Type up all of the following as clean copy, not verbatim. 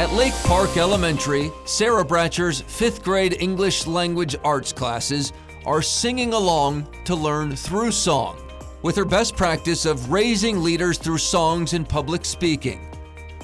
At Lake Park Elementary, Sarah Bratcher's 5th grade English language arts classes are singing along to learn through song, with her best practice of raising leaders through songs in public speaking.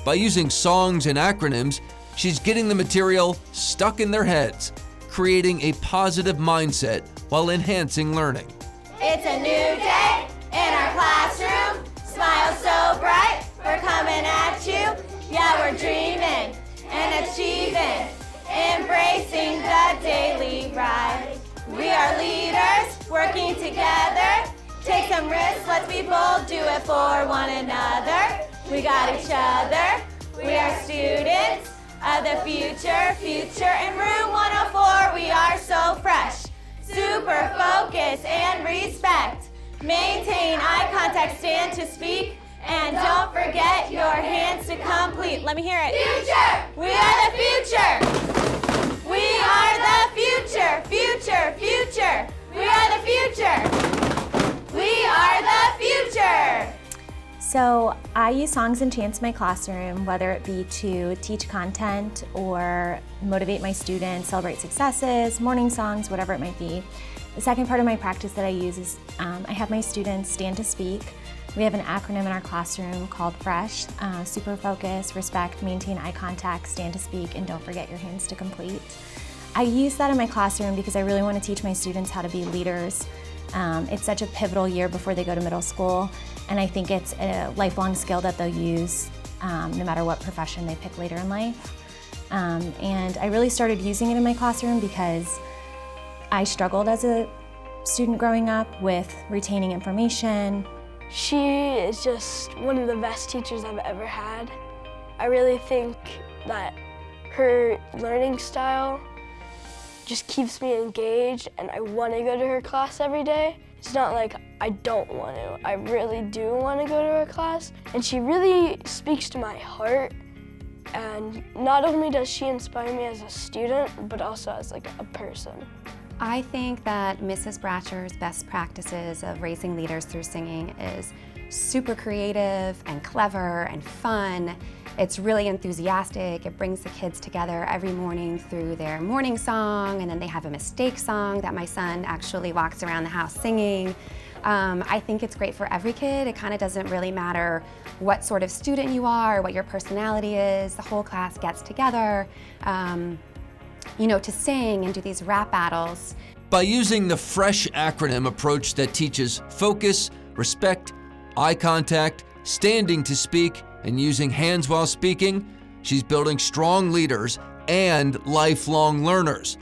By using songs and acronyms, she's getting the material stuck in their heads, creating a positive mindset while enhancing learning. It's a new day in our classroom. Smile so bright, we're coming at you. Yeah, we're dreaming and achieving, embracing the daily ride. We are leaders working together. Take some risks, let's be bold, do it for one another. We got each other, we are students of the future in room 104. We are so fresh, super focus and respect. Maintain eye contact, stand to speak, and don't forget your hands to complete. Let me hear it. Future! We are the future! We are the future! Future! We are the future! We are the future! So I use songs and chants in my classroom, whether it be to teach content or motivate my students, celebrate successes, morning songs, whatever it might be. The second part of my practice that I use is I have my students stand to speak. We have an acronym in our classroom called FRESH, super focus, respect, maintain eye contact, stand to speak, and don't forget your hands to complete. I use that in my classroom because I really want to teach my students how to be leaders. It's such a pivotal year before they go to middle school, and I think it's a lifelong skill that they'll use no matter what profession they pick later in life. And I really started using it in my classroom because I struggled as a student growing up with retaining information. She is just one of the best teachers I've ever had. I really think that her learning style just keeps me engaged, and I want to go to her class every day. It's not like I don't want to. I really do want to go to her class, and she really speaks to my heart. And not only does she inspire me as a student, but also as like a person. I think that Mrs. Bratcher's best practices of raising leaders through singing is super creative and clever and fun. It's really enthusiastic. It brings the kids together every morning through their morning song, and then they have a mistake song that my son actually walks around the house singing. I think it's great for every kid. It kind of doesn't really matter what sort of student you are or what your personality is. The whole class gets together to sing and do these rap battles. By using the FRESH acronym approach that teaches focus, respect, eye contact, standing to speak, and using hands while speaking, she's building strong leaders and lifelong learners,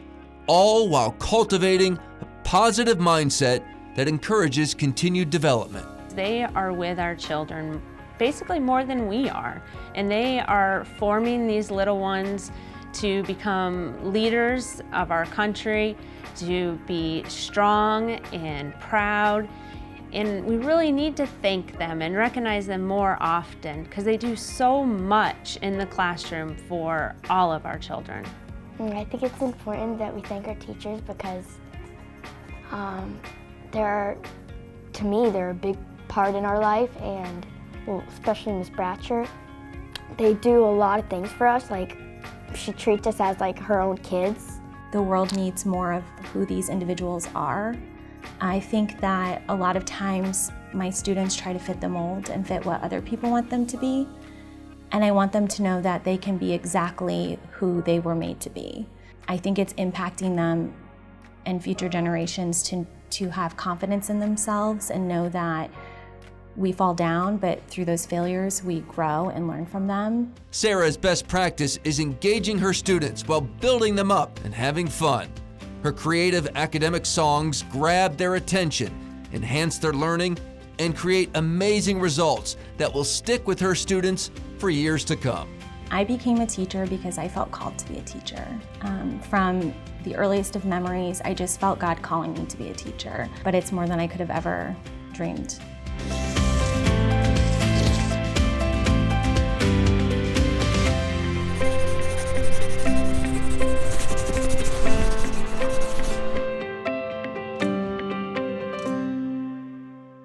all while cultivating a positive mindset that encourages continued development. They are with our children basically more than we are, and they are forming these little ones to become leaders of our country, to be strong and proud. And we really need to thank them and recognize them more often because they do so much in the classroom for all of our children. I think it's important that we thank our teachers because to me, they're a big part in our life, and especially Miss Bratcher. They do a lot of things for us, like she treats us as like her own kids. The world needs more of who these individuals are. I think that a lot of times my students try to fit the mold and fit what other people want them to be. And I want them to know that they can be exactly who they were made to be. I think it's impacting them and future generations to have confidence in themselves and know that we fall down, but through those failures, we grow and learn from them. Sarah's best practice is engaging her students while building them up and having fun. Her creative academic songs grab their attention, enhance their learning, and create amazing results that will stick with her students for years to come. I became a teacher because I felt called to be a teacher. From the earliest of memories, I just felt God calling me to be a teacher, but it's more than I could have ever dreamed.